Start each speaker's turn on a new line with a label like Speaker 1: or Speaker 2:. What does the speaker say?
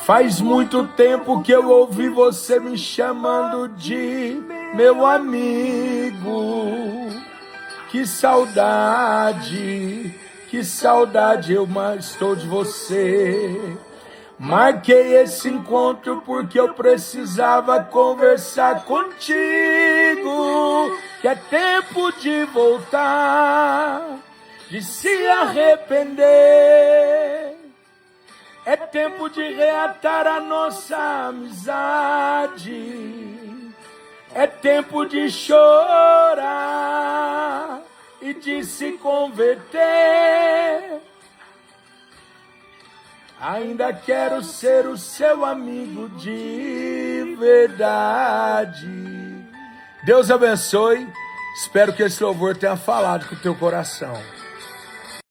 Speaker 1: Faz muito tempo que eu ouvi você me chamando de meu amigo. Que saudade eu mais estou de você. Marquei esse encontro porque eu precisava conversar contigo. Que é tempo de voltar, de se arrepender. É tempo de reatar a nossa amizade. É tempo de chorar e de se converter. Ainda quero ser o seu amigo de verdade. Deus abençoe. Espero que esse louvor tenha falado com o teu coração.